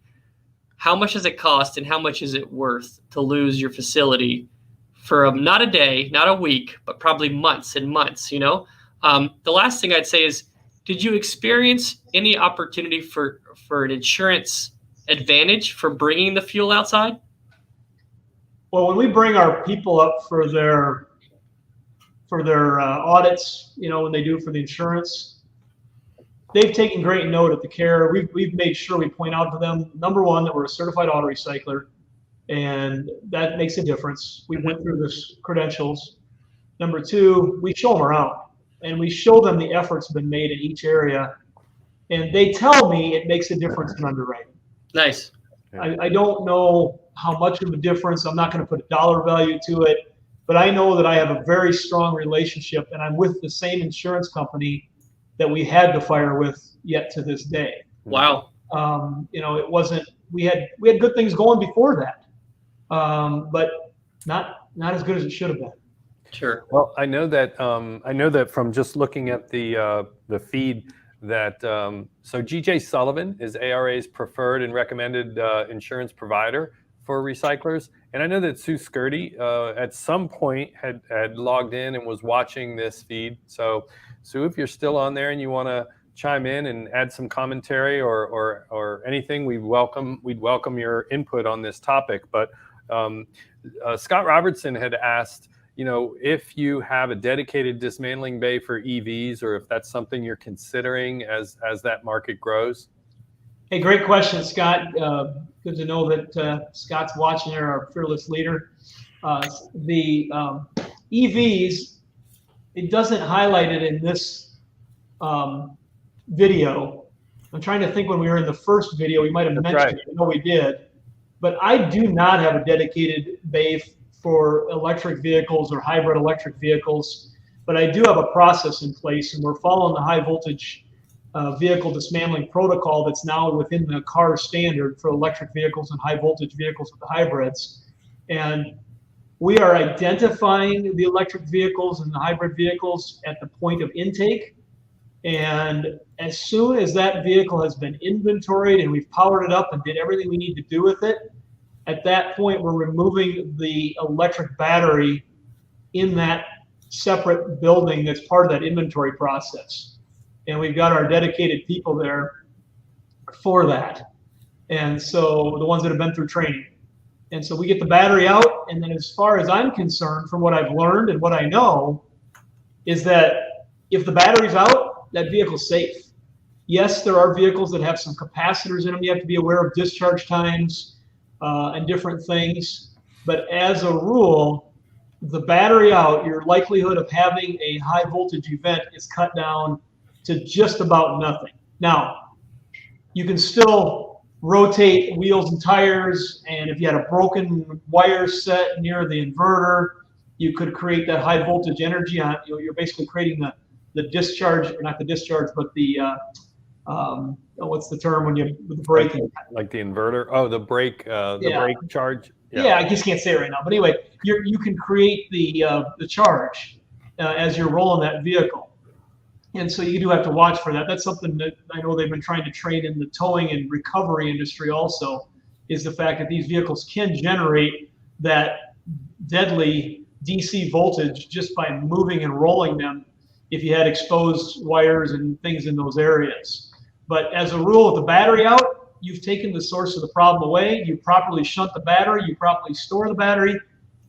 how much does it cost and how much is it worth to lose your facility for not a day, not a week, but probably months and months, The last thing I'd say is, did you experience any opportunity for an insurance advantage for bringing the fuel outside? Well, when we bring our people up for their audits, when they do for the insurance, they've taken great note of the care. We've made sure we point out to them, number one, that we're a certified auto recycler, and that makes a difference. We went through this credentials. Number two, we show them around, and we show them the efforts been made in each area, and they tell me it makes a difference in underwriting. Nice. I don't know how much of a difference. I'm not going to put a dollar value to it, but I know that I have a very strong relationship, and I'm with the same insurance company that we had to fire with yet to this day. Wow. It wasn't. We had good things going before that, but not as good as it should have been. Sure. Well, I know that from just looking at the feed that so GJ Sullivan is ARA's preferred and recommended insurance provider for recyclers, and I know that Sue Skirty at some point had logged in and was watching this feed. So Sue, if you're still on there and you want to chime in and add some commentary or anything, we'd welcome your input on this topic. But Scott Robertson had asked, if you have a dedicated dismantling bay for EVs, or if that's something you're considering as that market grows. Hey, great question, Scott. Good to know that Scott's watching there, our fearless leader. The EVs, it doesn't highlight it in this video. I'm trying to think when we were in the first video, we might have mentioned it. I know we did. But I do not have a dedicated bay for electric vehicles or hybrid electric vehicles, but I do have a process in place, and we're following the high voltage vehicle dismantling protocol that's now within the CAR standard for electric vehicles and high voltage vehicles with the hybrids. And we are identifying the electric vehicles and the hybrid vehicles at the point of intake. And as soon as that vehicle has been inventoried and we've powered it up and did everything we need to do with it, at that point, we're removing the electric battery in that separate building that's part of that inventory process. And we've got our dedicated people there for that. And so the ones that have been through training. And so we get the battery out. And then as far as I'm concerned, from what I've learned and what I know, is that if the battery's out, that vehicle's safe. Yes, there are vehicles that have some capacitors in them. You have to be aware of discharge times and different things. But as a rule, the battery out, your likelihood of having a high voltage event is cut down to just about nothing. Now, you can still rotate wheels and tires, and if you had a broken wire set near the inverter, you could create that high voltage energy on. You're basically creating the discharge, or not the discharge, but the what's the term when you with the braking? Like the inverter? Oh, the brake, brake charge. Yeah, I just can't say it right now. But anyway, you can create the charge as you're rolling that vehicle. And so you do have to watch for that. That's something that I know they've been trying to train in the towing and recovery industry also, is the fact that these vehicles can generate that deadly DC voltage just by moving and rolling them if you had exposed wires and things in those areas. But as a rule, with the battery out, you've taken the source of the problem away, you properly shunt the battery, you properly store the battery.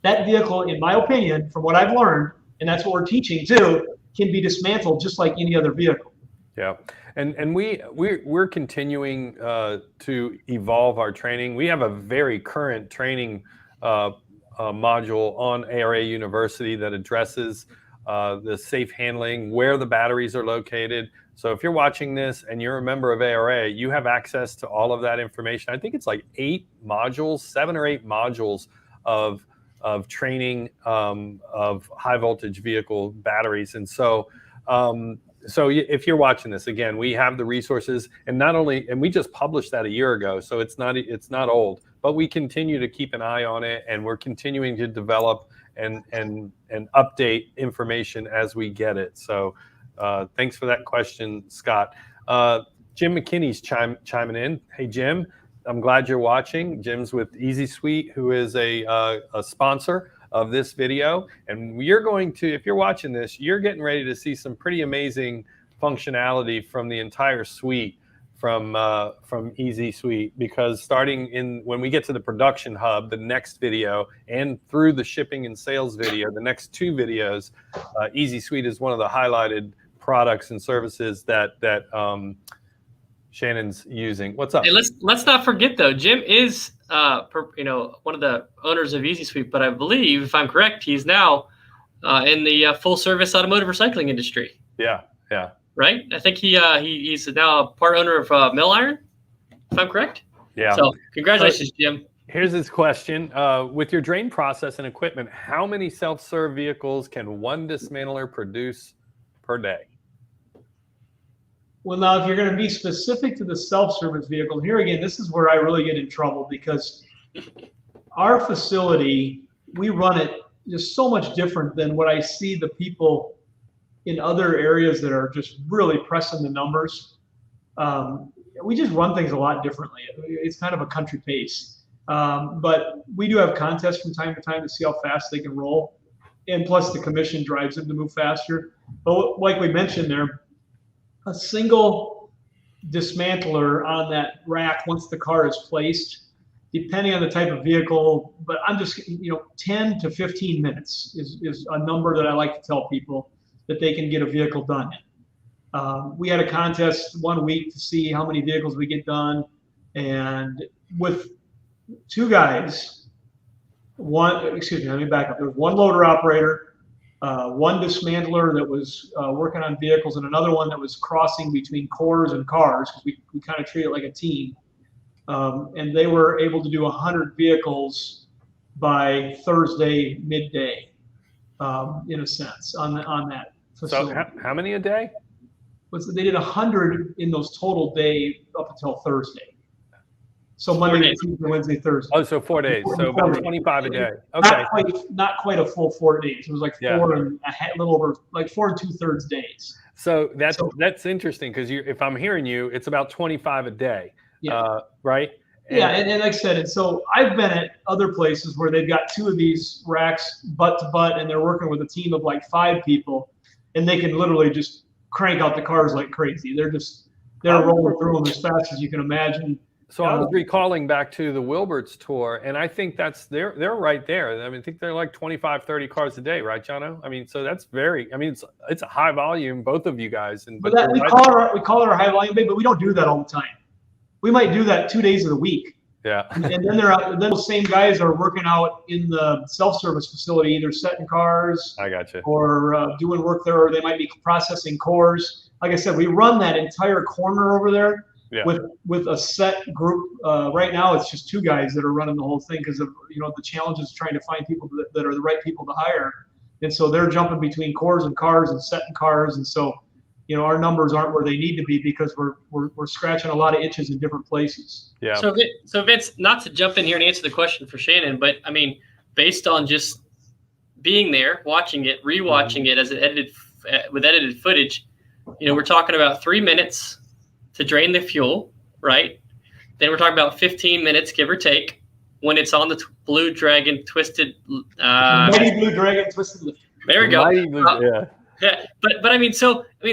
That vehicle, in my opinion, from what I've learned, and that's what we're teaching too, can be dismantled just like any other vehicle. Yeah, and we're continuing to evolve our training. We have a very current training module on ARA University that addresses the safe handling, where the batteries are located. So if you're watching this and you're a member of ARA, you have access to all of that information. I think it's like 7 or 8 modules of training of high voltage vehicle batteries. And so if you're watching this, again, we have the resources, and we just published that a year ago, so it's not old, but we continue to keep an eye on it, and we're continuing to develop and update information as we get it. So thanks for that question, Scott. Jim McKinney's chiming in. Hey, Jim. I'm glad you're watching. Jim's with Easy Suite, who is a sponsor of this video. And you're going to, if you're watching this, you're getting ready to see some pretty amazing functionality from the entire suite from Easy Suite, because when we get to the production hub, the next video, and through the shipping and sales video, the next 2 videos, Easy Suite is one of the highlighted products and services that Shannon's using. What's up? Hey, let's not forget though, Jim is one of the owners of Easy Suite, but I believe, if I'm correct, he's now in the full service automotive recycling industry. Yeah. Right? I think he's now a part owner of Mill Iron, if I'm correct. Yeah. So congratulations, Jim. Here's his question. With your drain process and equipment, how many self-serve vehicles can one dismantler produce per day? Well, now, if you're going to be specific to the self-service vehicle, here again, this is where I really get in trouble, because our facility, we run it just so much different than what I see the people in other areas that are just really pressing the numbers. We just run things a lot differently. It's kind of a country pace. But we do have contests from time to time to see how fast they can roll. And plus the commission drives them to move faster. But like we mentioned there, a single dismantler on that rack once the car is placed, depending on the type of vehicle, but I'm just, 10 to 15 minutes is a number that I like to tell people that they can get a vehicle done in. We had a contest one week to see how many vehicles we get done, and with two guys, let me back up. There was one loader operator, one dismantler that was working on vehicles, and another one that was crossing between cores and cars, because we kind of treat it like a team. And they were able to do 100 vehicles by Thursday midday, in a sense, on that facility. So how many a day? They did 100 in those total day up until Thursday. So Monday, Tuesday, Wednesday, Thursday. Oh, so 4 days. So about 25 a day. Okay. Not quite a full 4 days. It was like four and a little over, like 4 2/3 days. So that's interesting, because if I'm hearing you, it's about 25 a day. Yeah. Right? And like I said, and so I've been at other places where they've got two of these racks butt to butt, and they're working with a team of like 5 people, and they can literally just crank out the cars like crazy. They're rolling through them as fast as you can imagine. So I was recalling back to the Wilbert's tour, and I think they're right there. I mean, I think they're like 25, 30 cars a day, right, Jono? I mean, so that's it's a high volume, both of you guys. But we call it our high volume bay, but we don't do that all the time. We might do that 2 days of the week. Yeah. And then then those same guys are working out in the self-service facility, either setting cars, I got you, or doing work there, or they might be processing cores. Like I said, we run that entire corner over there. Yeah. With a set group. Right now, it's just 2 guys that are running the whole thing because of the challenges trying to find people that are the right people to hire, and so they're jumping between cores and cars and setting cars, and so our numbers aren't where they need to be because we're scratching a lot of itches in different places. Yeah. So Vince, not to jump in here and answer the question for Shannon, but I mean, based on just being there, watching it, rewatching it as it with edited footage, we're talking about 3 minutes to drain the fuel, right? Then we're talking about 15 minutes, give or take, when it's on the Blue Dragon twisted. Mighty Blue Dragon twisted lift. There we go. Yeah. Yeah, but I mean,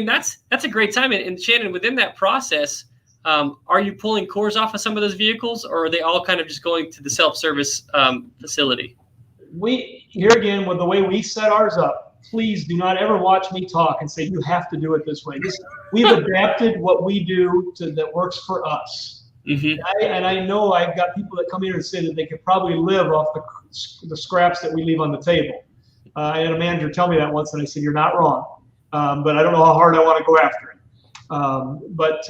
that's a great time. And Shannon, within that process, are you pulling cores off of some of those vehicles, or are they all kind of just going to the self-service facility? Here again, with the way we set ours up, please do not ever watch me talk and say you have to do it this way. We've adapted what we do that works for us. Mm-hmm. And I know I've got people that come here and say that they could probably live off the scraps that we leave on the table. I had a manager tell me that once, and I said, "You're not wrong, but I don't know how hard I want to go after it." But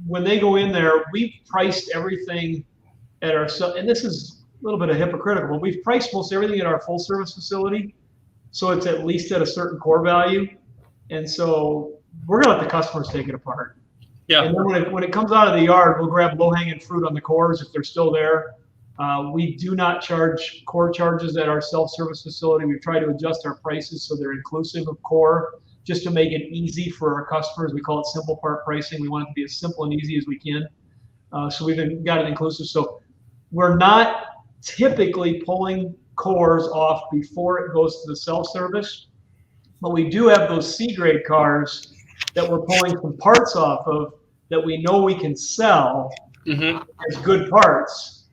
when they go in there, we've priced everything at our, and this is a little bit of hypocritical, but we've priced most everything at our full service facility, so it's at least at a certain core value, and so we're gonna let the customers take it apart. Yeah. And then when it comes out of the yard, we'll grab low-hanging fruit on the cores if they're still there. We do not charge core charges at our self-service facility. We've tried to adjust our prices so they're inclusive of core, just to make it easy for our customers. We call it simple part pricing. We want it to be as simple and easy as we can. So we've got it inclusive. So we're not typically pulling cores off before it goes to the self-service, but we do have those C-grade cars that we're pulling some parts off of that we know we can sell as good parts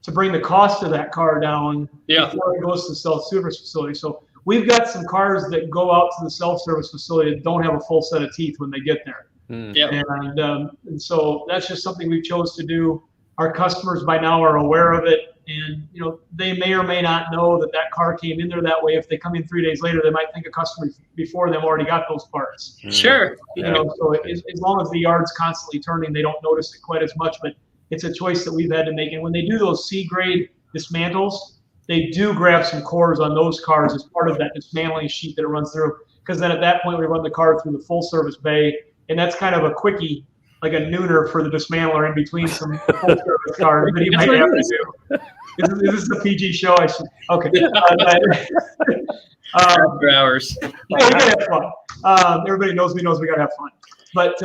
to bring the cost of that car down before it goes to the self-service facility. So we've got some cars that go out to the self-service facility that don't have a full set of teeth when they get there. And so that's just something we chose to do. Our customers by now are aware of it, and they may or may not know that car came in there that way. If they come in 3 days later, they might think a customer before them already got those parts. Sure. So as long as the yard's constantly turning, they don't notice it quite as much, but it's a choice that we've had to make. And when they do those C-grade dismantles, they do grab some cores on those cars as part of that dismantling sheet that it runs through, because then at that point we run the car through the full service bay and that's kind of a quickie, like a nooner for the dismantler in between some full service cars that he might have to do. Is this a PG show? I should, okay. After hours. Hey, we gotta have fun. Everybody knows we gotta have fun. But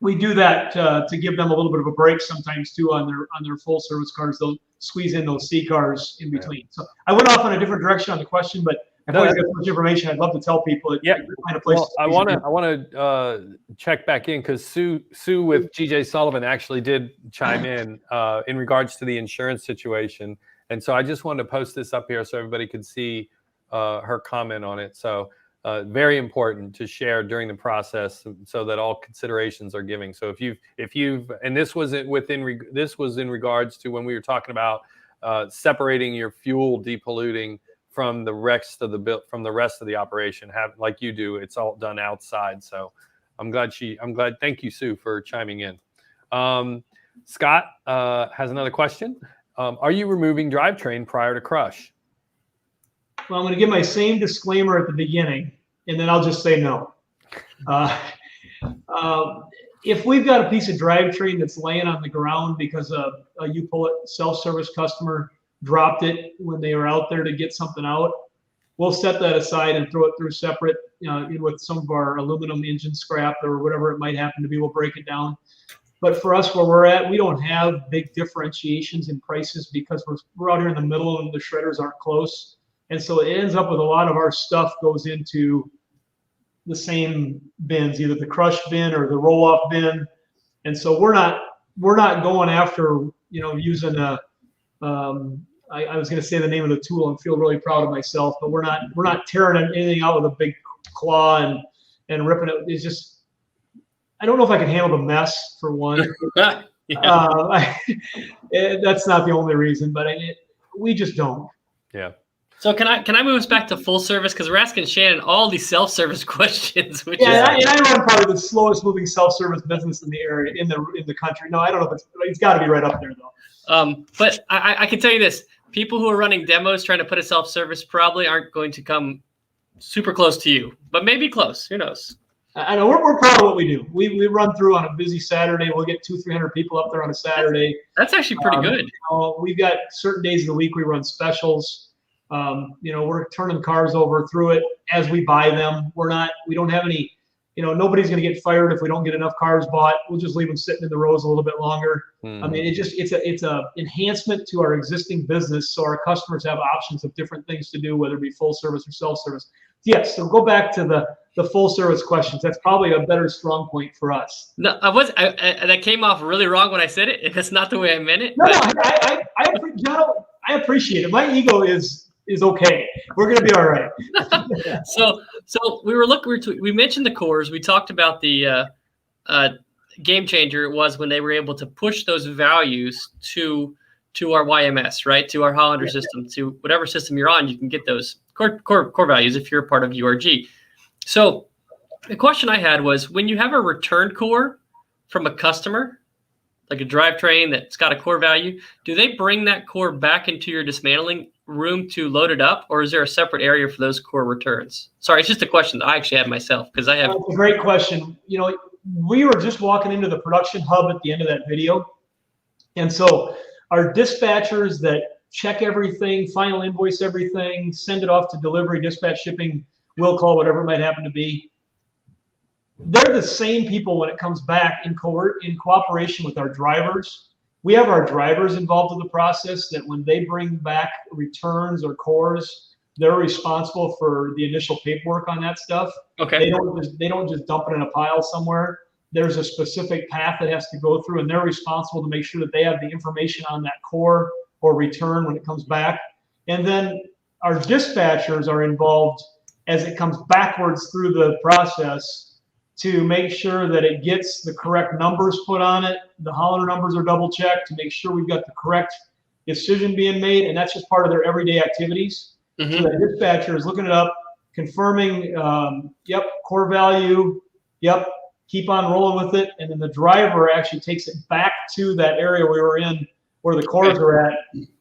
we do that to give them a little bit of a break sometimes too on their full service cars. They'll squeeze in those C cars in between. So I went off in a different direction on the question, but I've always got so much information. I'd love to tell people. Kind of place. Well, I want to check back in because Sue with GJ Sullivan actually did chime in regards to the insurance situation, and so I just wanted to post this up here so everybody could see her comment on it. So very important to share during the process so that all considerations are given. So if you've and this was in regards to when we were talking about separating your fuel depolluting from the rest of the operation, like you do, it's all done outside. So I'm glad. Thank you, Sue, for chiming in. Scott has another question. Are you removing drivetrain prior to crush? Well, I'm going to give my same disclaimer at the beginning, and then I'll just say no. If we've got a piece of drivetrain that's laying on the ground because a U-Pull-It self-service customer dropped it when they were out there to get something out, we'll set that aside and throw it through separate, with some of our aluminum engine scrap or whatever it might happen to be. We'll break it down. But for us, where we're at, we don't have big differentiations in prices because we're out here in the middle and the shredders aren't close. And so it ends up with a lot of our stuff goes into the same bins, either the crush bin or the roll-off bin. And so we're not going after, using a, I was going to say the name of the tool and feel really proud of myself, but we're not tearing anything out with a big claw and ripping it. It's just, I don't know if I can handle the mess for one. That's not the only reason, but we just don't. Yeah. So can I move us back to full service, because we're asking Shannon all these self-service questions? I run probably the slowest moving self-service business in the area in the country. No, I don't know if it's got to be right up there though. But I can tell you this: people who are running demos trying to put a self-service probably aren't going to come super close to you, but maybe close. Who knows? I know we're proud of what we do. We run through on a busy Saturday. We'll get 200-300 people up there on a Saturday. That's actually pretty good. We've got certain days of the week we run specials. We're turning cars over through it as we buy them. We don't have any, nobody's going to get fired if we don't get enough cars bought. We'll just leave them sitting in the rows a little bit longer. I mean, it's a enhancement to our existing business. So our customers have options of different things to do, whether it be full service or self-service. Yes. So go back to the full service questions. That's probably a better strong point for us. No, that came off really wrong when I said it. That's not the way I meant it. No, I appreciate it. My ego is okay. We're going to be all right. So we mentioned the cores. We talked about the game changer it was when they were able to push those values to our YMS, right? To our Hollander system, to whatever system you're on, you can get those core values if you're a part of URG. So the question I had was, when you have a return core from a customer, like a drivetrain that's got a core value, do they bring that core back into your dismantling room to load it up, or is there a separate area for those core returns? Sorry, it's just a question that I actually had myself because I have. That's a great question. We were just walking into the production hub at the end of that video, and so our dispatchers that check everything, final invoice everything, send it off to delivery, dispatch, shipping, will call, whatever it might happen to be. They're the same people when it comes back in cooperation with our drivers. We have our drivers involved in the process that when they bring back returns or cores, they're responsible for the initial paperwork on that stuff. Okay. They don't just dump it in a pile somewhere. There's a specific path that has to go through, and they're responsible to make sure that they have the information on that core or return when it comes back. And then our dispatchers are involved as it comes backwards through the process to make sure that it gets the correct numbers put on it. The Hollander numbers are double checked to make sure we've got the correct decision being made. And that's just part of their everyday activities. Mm-hmm. So the dispatcher is looking it up, confirming, yep, core value, yep, keep on rolling with it. And then the driver actually takes it back to that area we were in where the cores are at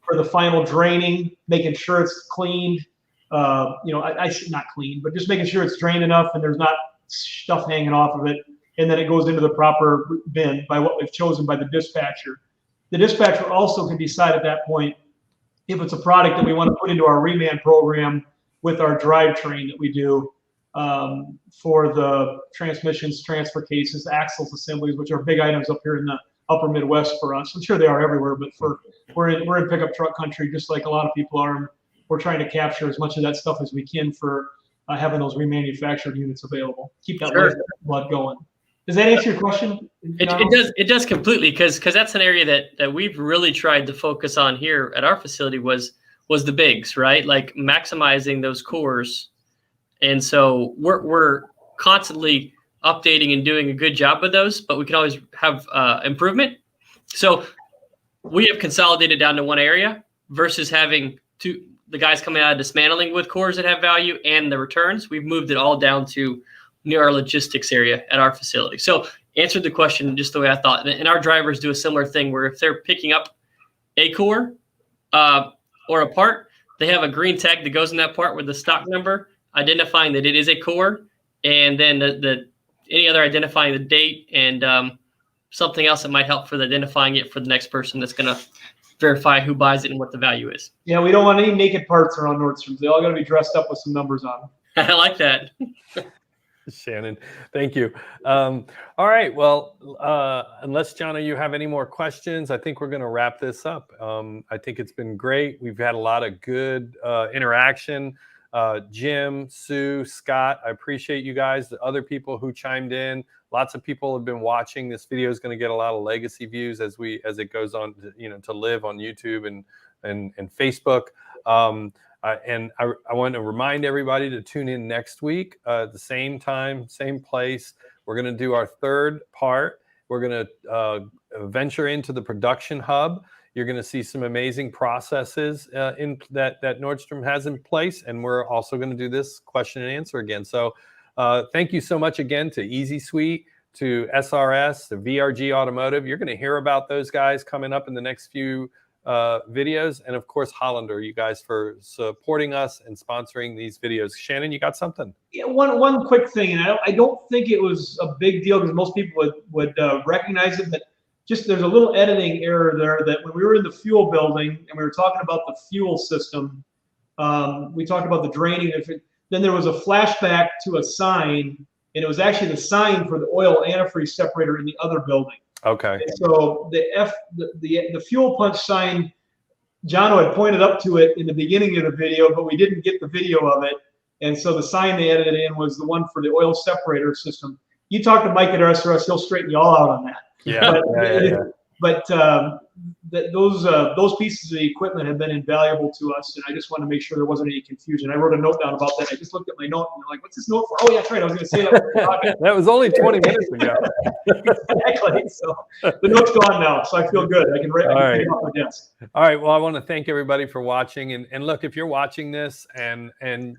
for the final draining, making sure it's cleaned. I should not clean, but just making sure it's drained enough and there's not stuff hanging off of it. and then it goes into the proper bin by what we've chosen by the dispatcher. The dispatcher also can decide at that point if it's a product that we want to put into our reman program with our drivetrain that we do for the transmissions, transfer cases, axles, assemblies, which are big items up here in the upper Midwest for us. I'm sure they are everywhere, but we're in pickup truck country, just like a lot of people are. And we're trying to capture as much of that stuff as we can for having those remanufactured units available. Keep that blood going. Does that answer your question? It does completely, because that's an area that we've really tried to focus on here at our facility was the bigs, right? Like maximizing those cores. And so we're constantly updating and doing a good job with those, but we can always have improvement. So we have consolidated down to one area versus having the guys coming out of dismantling with cores that have value and the returns. We've moved it all down to near our logistics area at our facility. So answered the question just the way I thought. And our drivers do a similar thing where if they're picking up a core or a part, they have a green tag that goes in that part with the stock number, identifying that it is a core, and then any other identifying the date and something else that might help for identifying it for the next person that's going to verify who buys it and what the value is. Yeah, we don't want any naked parts around Nordstrom's. They all got to be dressed up with some numbers on them. I like that. Shannon, thank you. All right. Well, unless, John, you have any more questions, I think we're going to wrap this up. I think it's been great. We've had a lot of good interaction. Jim, Sue, Scott, I appreciate you guys. The other people who chimed in, lots of people have been watching. This video is going to get a lot of legacy views as it goes on, to live on YouTube and Facebook. And I want to remind everybody to tune in next week at the same time, same place. We're going to do our third part. We're going to venture into the production hub. You're going to see some amazing processes that Nordstrom has in place. And we're also going to do this question and answer again. So thank you so much again to Easy Suite, to SRS, to VRG Automotive. You're going to hear about those guys coming up in the next few videos, and of course Hollander, you guys for supporting us and sponsoring these videos. Shannon, you got something? Yeah, one quick thing, and I don't think it was a big deal because most people would recognize it, but just there's a little editing error there that when we were in the fuel building and we were talking about the fuel system, we talked about the draining. Then there was a flashback to a sign, and it was actually the sign for the oil antifreeze separator in the other building. Okay. And so the fuel punch sign, Jono had pointed up to it in the beginning of the video, but we didn't get the video of it. And so the sign they edited in was the one for the oil separator system. You talk to Mike at SRS, he'll straighten you all out on that. Yeah. But those pieces of the equipment have been invaluable to us, and I just wanted to make sure there wasn't any confusion. I wrote a note down about that. I just looked at my note and I'm like, "What's this note for?" Oh, yeah, that's right. I was going to say that. That was only 20 minutes ago. Exactly. So the note's gone now, so I feel good. I can write it off my desk. All right. Well, I want to thank everybody for watching. And look, if you're watching this and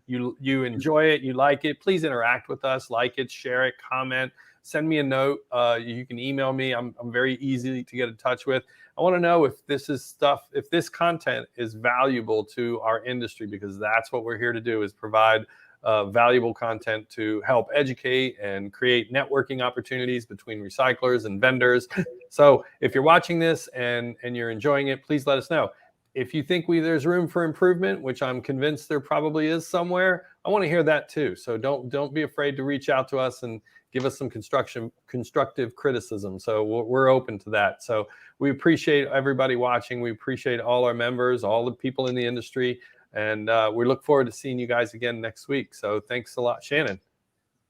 you enjoy it, you like it, please interact with us, like it, share it, comment. Send me a note. You can email me. I'm very easy to get in touch with. I want to know if this content is valuable to our industry, because that's what we're here to do, is provide valuable content to help educate and create networking opportunities between recyclers and vendors. So if you're watching this and you're enjoying it, please let us know. If you think there's room for improvement, which I'm convinced there probably is somewhere, I want to hear that too. So don't be afraid to reach out to us and give us some constructive criticism. So we're open to that. So we appreciate everybody watching. We appreciate all our members, all the people in the industry. And we look forward to seeing you guys again next week. So thanks a lot, Shannon.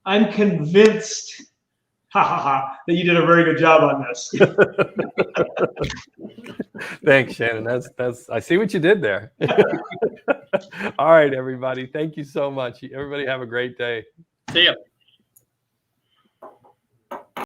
I'm convinced that you did a very good job on this. Thanks, Shannon. That's I see what you did there. All right, everybody. Thank you so much. Everybody have a great day. See ya.